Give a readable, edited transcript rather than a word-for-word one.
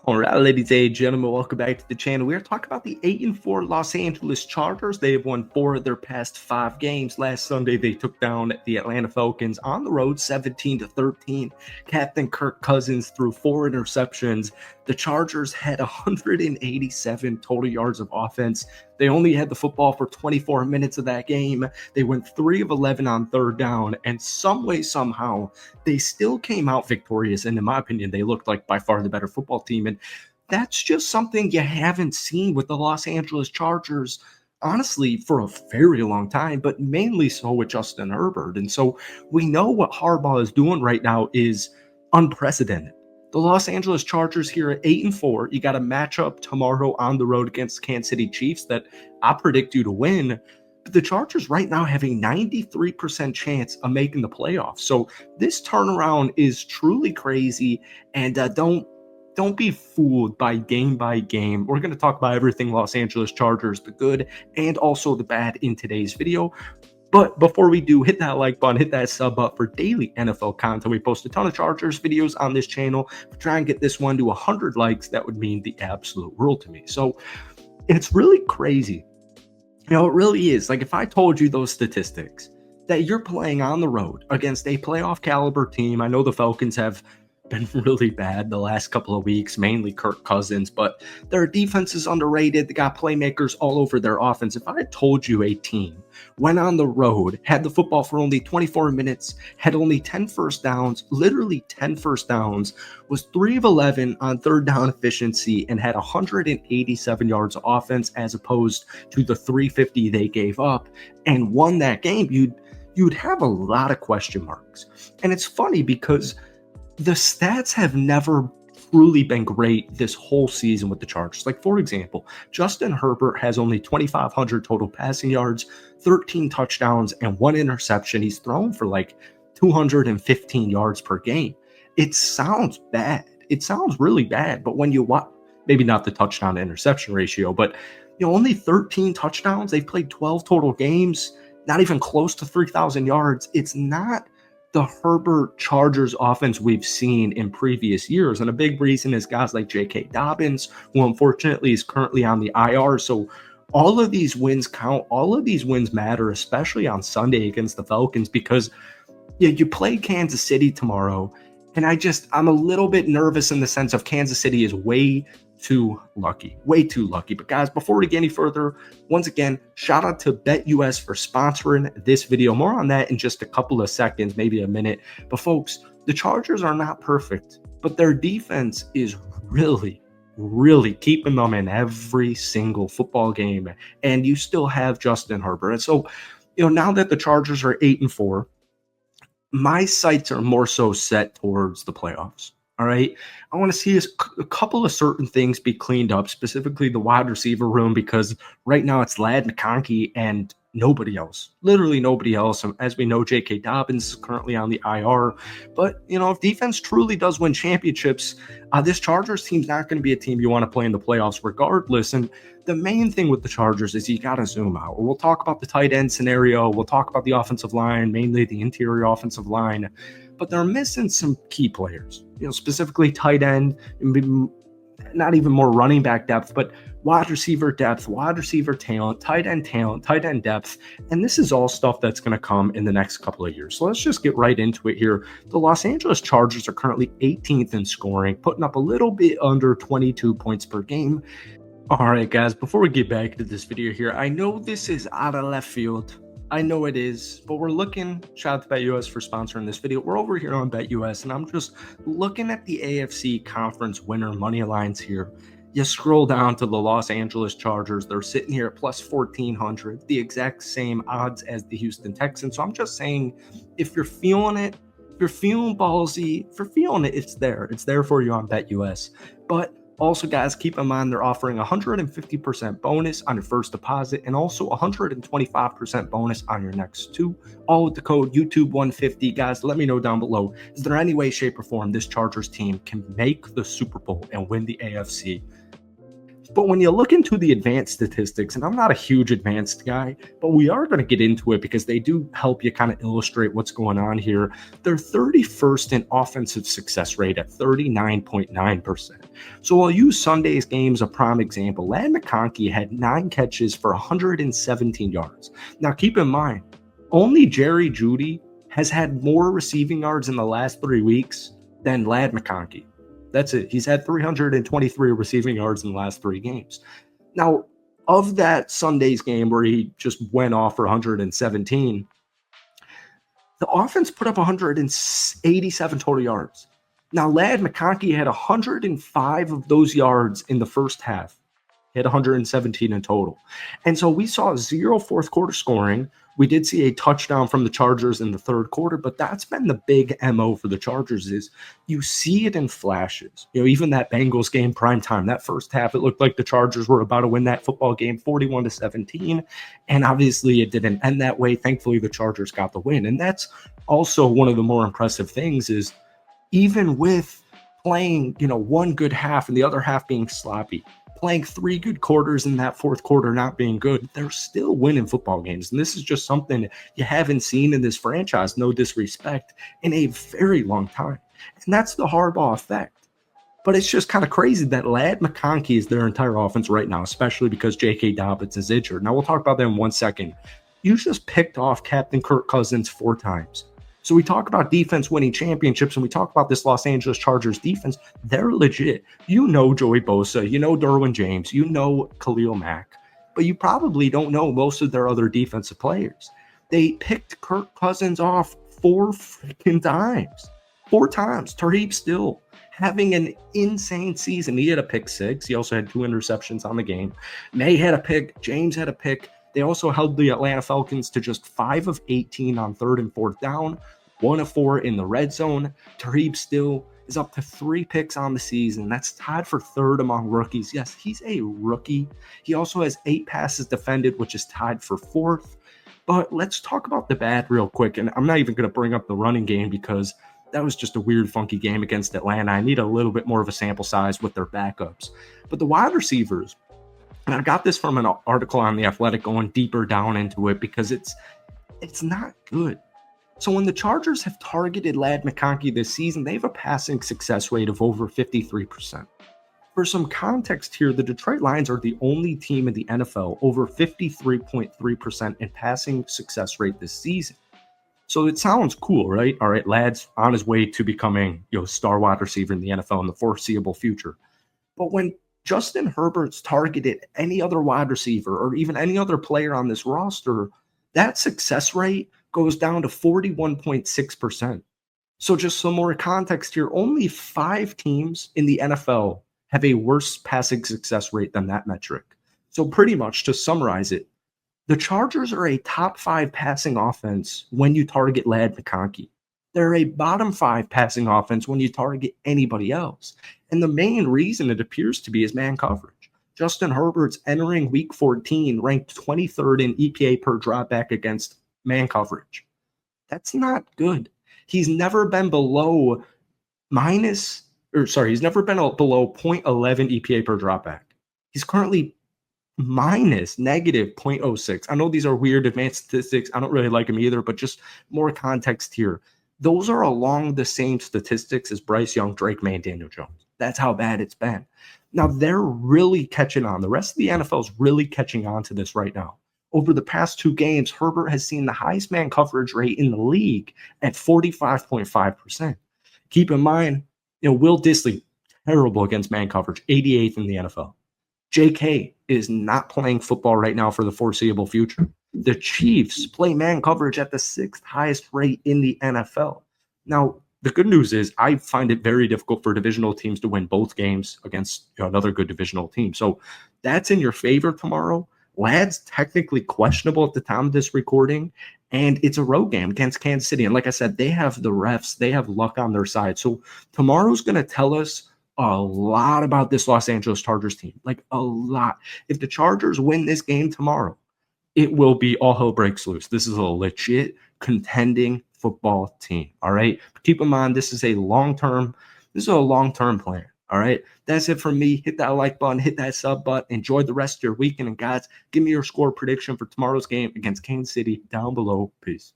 All right, ladies and gentlemen, welcome back to the channel. We are talking about the 8-4 Los Angeles Chargers. They have won 4 of their past 5 games. Last Sunday, they took down the Atlanta Falcons on the road, 17-13. Captain Kirk Cousins threw 4 interceptions. The Chargers had 187 total yards of offense. They only had the football for 24 minutes of that game. They went 3 of 11 on third down, and some way, somehow, they still came out victorious. And in my opinion, they looked like by far the better football team. And that's just something you haven't seen with the Los Angeles Chargers, honestly, for a very long time, but mainly so with Justin Herbert. And so we know what Harbaugh is doing right now is unprecedented. The Los Angeles Chargers here at 8-4. You got a matchup tomorrow on the road against Kansas City Chiefs that I predict you to win. But the Chargers right now have a 93% chance of making the playoffs. So this turnaround is truly crazy. And don't be fooled by game. We're going to talk about everything Los Angeles Chargers, the good and also the bad in today's video. But before we do, hit that like button, hit that sub button for daily NFL content. We post a ton of Chargers videos on this channel. If we try and get this one to 100 likes, that would mean the absolute world to me. So it's really crazy. You know, it really is. Like if I told you those statistics, that you're playing on the road against a playoff caliber team. I know the Falcons have been really bad the last couple of weeks, mainly Kirk Cousins, but their defense is underrated. They got playmakers all over their offense. If I had told you a team went on the road, had the football for only 24 minutes, had only 10 first downs, literally 10 first downs, was 3 of 11 on third down efficiency, and had 187 yards of offense as opposed to the 350 they gave up, and won that game, you'd have a lot of question marks. And it's funny because the stats have never truly been great this whole season with the Chargers. Like, for example, Justin Herbert has only 2,500 total passing yards, 13 touchdowns, and 1 interception. He's thrown for like 215 yards per game. It sounds bad. It sounds really bad. But when you watch, maybe not the touchdown to interception ratio, but only 13 touchdowns. They've played 12 total games, not even close to 3,000 yards. It's not the Herbert Chargers offense we've seen in previous years. And a big reason is guys like J.K. Dobbins, who unfortunately is currently on the IR. So all of these wins count. All of these wins matter, especially on Sunday against the Falcons, because you play Kansas City tomorrow. And I'm a little bit nervous in the sense of Kansas City is way too lucky. But guys, before we get any further, once again, shout out to BetUS for sponsoring this video. More on that in just a couple of seconds, maybe a minute. But folks, the Chargers are not perfect, but their defense is really keeping them in every single football game. And you still have Justin Herbert. And so, now that the Chargers are 8-4, my sights are more so set towards the playoffs. All right. I want to see a couple of certain things be cleaned up, specifically the wide receiver room, because right now it's Ladd McConkey and nobody else, literally nobody else. As we know, J.K. Dobbins is currently on the IR. But, if defense truly does win championships, this Chargers team's not going to be a team you want to play in the playoffs regardless. And the main thing with the Chargers is you got to zoom out. We'll talk about the tight end scenario. We'll talk about the offensive line, mainly the interior offensive line. But they're missing some key players, specifically tight end, not even more running back depth, but wide receiver depth, wide receiver talent, tight end depth. And this is all stuff that's going to come in the next couple of years. So let's just get right into it here. The Los Angeles Chargers are currently 18th in scoring, putting up a little bit under 22 points per game. All right, guys, before we get back into this video here, I know this is out of left field. I know it is, but we're looking, shout out to BetUS for sponsoring this video. We're over here on BetUS, and I'm just looking at the AFC Conference winner money lines here. You scroll down to the Los Angeles Chargers. They're sitting here at plus 1,400, the exact same odds as the Houston Texans. So I'm just saying, if you're feeling it, if you're feeling ballsy, if you're feeling it, it's there. It's there for you on BetUS. But also, guys, keep in mind they're offering 150% bonus on your first deposit and also 125% bonus on your next 2, all with the code YouTube150. Guys, let me know down below, is there any way, shape, or form this Chargers team can make the Super Bowl and win the AFC? But when you look into the advanced statistics, and I'm not a huge advanced guy, but we are going to get into it because they do help you kind of illustrate what's going on here. They're 31st in offensive success rate at 39.9%. So I'll use Sunday's game as a prime example. Ladd McConkey had 9 catches for 117 yards. Now keep in mind, only Jerry Jeudy has had more receiving yards in the last 3 weeks than Ladd McConkey. That's it. He's had 323 receiving yards in the last 3 games. Now, of that Sunday's game where he just went off for 117, the offense put up 187 total yards. Now, Ladd McConkey had 105 of those yards in the first half. He had 117 in total. And so we saw 0 fourth quarter scoring. We did see a touchdown from the Chargers in the third quarter, but that's been the big MO for the Chargers is you see it in flashes. Even that Bengals game prime time, that first half, it looked like the Chargers were about to win that football game 41-17. And obviously it didn't end that way. Thankfully, the Chargers got the win. And that's also one of the more impressive things is even with playing, one good half and the other half being sloppy, playing 3 good quarters in that fourth quarter not being good, they're still winning football games. And this is just something you haven't seen in this franchise, no disrespect, in a very long time. And that's the Harbaugh effect. But it's just kind of crazy that Ladd McConkey is their entire offense right now, especially because J.K. Dobbins is injured. Now, we'll talk about that in 1 second. You just picked off Captain Kirk Cousins 4 times. So we talk about defense winning championships, and we talk about this Los Angeles Chargers defense. They're legit. Joey Bosa, Derwin James, Khalil Mack, but you probably don't know most of their other defensive players. They picked Kirk Cousins off 4 freaking times. 4 times. Tarheeb Still having an insane season. He had a pick 6. He also had 2 interceptions on the game. May had a pick. James had a pick. They also held the Atlanta Falcons to just 5 of 18 on 3rd and 4th down, 1 of 4 in the red zone. Tarheeb Still is up to 3 picks on the season. That's tied for 3rd among rookies. Yes, he's a rookie. He also has 8 passes defended, which is tied for 4th. But let's talk about the bad real quick. And I'm not even going to bring up the running game because that was just a weird, funky game against Atlanta. I need a little bit more of a sample size with their backups. But the wide receivers, and I got this from an article on The Athletic going deeper down into it because it's not good. So when the Chargers have targeted Ladd McConkey this season, they have a passing success rate of over 53%. For some context here, the Detroit Lions are the only team in the NFL over 53.3% in passing success rate this season. So it sounds cool, right? All right, Ladd's on his way to becoming star wide receiver in the NFL in the foreseeable future. But when Justin Herbert's targeted any other wide receiver or even any other player on this roster, that success rate goes down to 41.6%. So just some more context here, only 5 teams in the NFL have a worse passing success rate than that metric. So pretty much to summarize it, the Chargers are a top 5 passing offense when you target Ladd McConkey. They're a bottom 5 passing offense when you target anybody else. And the main reason it appears to be is man coverage. Justin Herbert's entering week 14 ranked 23rd in EPA per dropback against man coverage. That's not good. He's never been below he's never been below 0.11 EPA per dropback. He's currently negative 0.06. I know these are weird advanced statistics. I don't really like them either, but just more context here. Those are along the same statistics as Bryce Young, Drake May, and Daniel Jones. That's how bad it's been. Now, they're really catching on. The rest of the NFL is really catching on to this right now. Over the past 2 games, Herbert has seen the highest man coverage rate in the league at 45.5%. Keep in mind, Will Dissly, terrible against man coverage, 88th in the NFL. JK is not playing football right now for the foreseeable future. The Chiefs play man coverage at the 6th highest rate in the NFL. Now, the good news is I find it very difficult for divisional teams to win both games against another good divisional team. So that's in your favor tomorrow. Ladd's technically questionable at the time of this recording, and it's a road game against Kansas City. And like I said, they have the refs. They have luck on their side. So tomorrow's going to tell us a lot about this Los Angeles Chargers team, like a lot. If the Chargers win this game tomorrow, it will be all hell breaks loose. This is a legit contending football team. All right. But keep in mind, this is a long-term plan. All right. That's it from me. Hit that like button, hit that sub button. Enjoy the rest of your weekend. And guys, give me your score prediction for tomorrow's game against Kansas City down below. Peace.